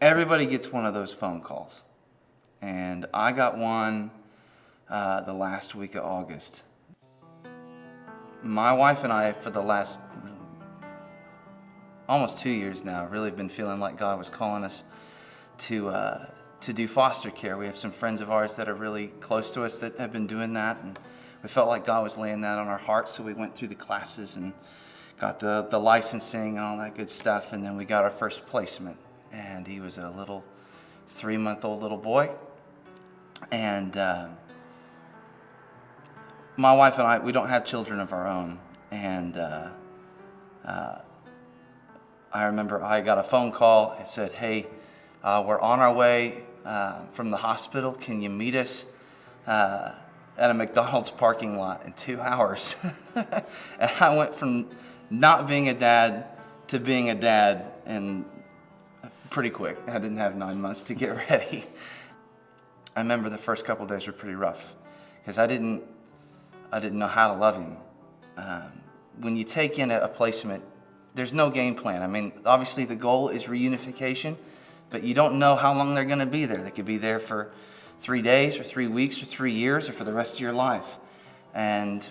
Everybody gets one of those phone calls. And I got one the last week of August. My wife and I, for the last almost 2 years now, really been feeling like God was calling us to do foster care. We have some friends of ours that are really close to us that have been doing that, and we felt like God was laying that on our hearts, so we went through the classes and got the licensing and all that good stuff, and then we got our first placement. And he was a little 3-month-old little boy. And my wife and I, we don't have children of our own. And I remember I got a phone call. It said, hey, we're on our way from the hospital. Can you meet us at a McDonald's parking lot in 2 hours? And I went from not being a dad to being a dad in pretty quick. I didn't have 9 months to get ready. I remember the first couple of days were pretty rough because I didn't know how to love him. When you take in a placement, there's no game plan. I mean, obviously the goal is reunification, but you don't know how long they're going to be there. They could be there for 3 days or 3 weeks or 3 years or for the rest of your life. And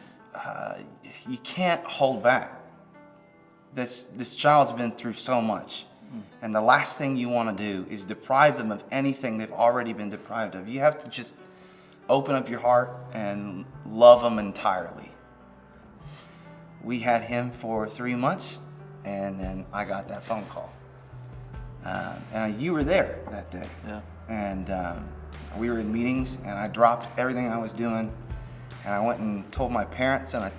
you can't hold back. This child's been through so much. And the last thing you want to do is deprive them of anything they've already been deprived of. You have to just open up your heart and love them entirely. We had him for 3 months, and then I got that phone call. And you were there that day. Yeah. And we were in meetings, and I dropped everything I was doing, and I went and told my parents, and I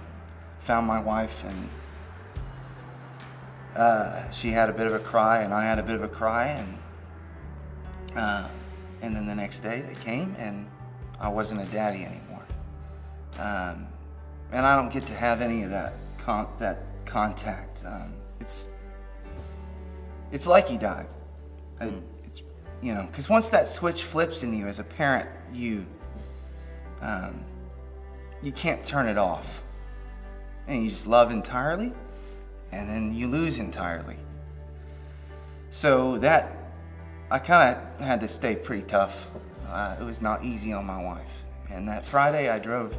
found my wife, and she had a bit of a cry, and I had a bit of a cry, and then the next day they came, and I wasn't a daddy anymore. And I don't get to have any of that contact. It's like he died. It's, you know, because once that switch flips in you as a parent, you can't turn it off, and you just love entirely. And then you lose entirely. So that, I kind of had to stay pretty tough. It was not easy on my wife. And that Friday I drove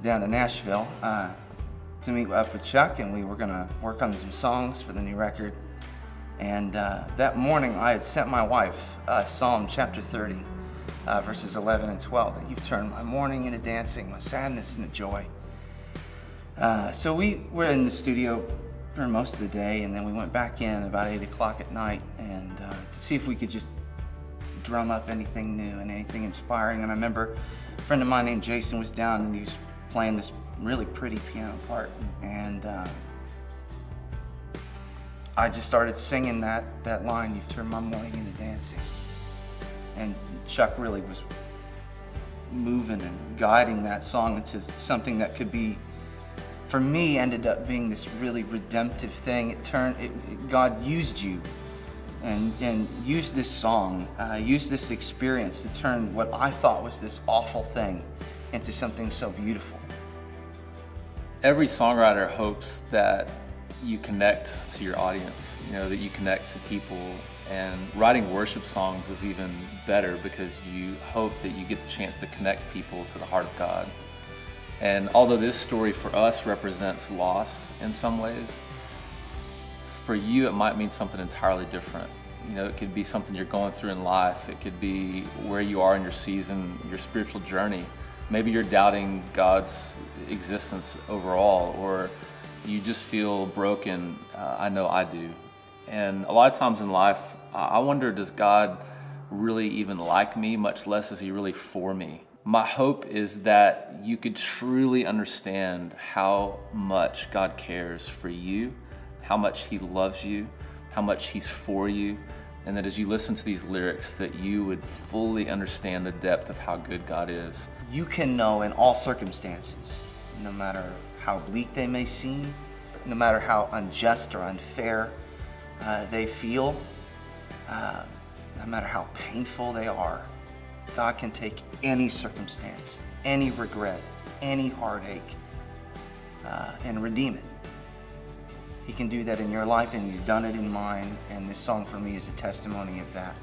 down to Nashville to meet up with Chuck, and we were gonna work on some songs for the new record. And that morning I had sent my wife Psalm chapter 30, verses 11 and 12, that you've turned my mourning into dancing, my sadness into joy. So we were in the studio for most of the day, and then we went back in about 8 o'clock at night and to see if we could just drum up anything new and anything inspiring. And I remember a friend of mine named Jason was down, and he was playing this really pretty piano part, and I just started singing that line, you've turned my mourning into dancing. And Chuck really was moving and guiding that song into something that could be, for me, ended up being this really redemptive thing. God used you and used this song, used this experience to turn what I thought was this awful thing into something so beautiful. Every songwriter hopes that you connect to your audience, you know, that you connect to people. And writing worship songs is even better because you hope that you get the chance to connect people to the heart of God. And although this story for us represents loss in some ways, for you it might mean something entirely different. You know, it could be something you're going through in life. It could be where you are in your season, your spiritual journey. Maybe you're doubting God's existence overall, or you just feel broken. I know I do. And a lot of times in life, I wonder, does God really even like me, much less is he really for me? My hope is that you could truly understand how much God cares for you, how much he loves you, how much he's for you, and that as you listen to these lyrics, that you would fully understand the depth of how good God is. You can know in all circumstances, no matter how bleak they may seem, no matter how unjust or unfair they feel, no matter how painful they are, God can take any circumstance, any regret, any heartache, and redeem it. He can do that in your life, and He's done it in mine, and this song for me is a testimony of that.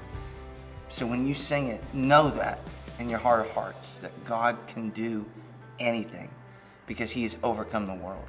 So when you sing it, know that in your heart of hearts, that God can do anything because He has overcome the world.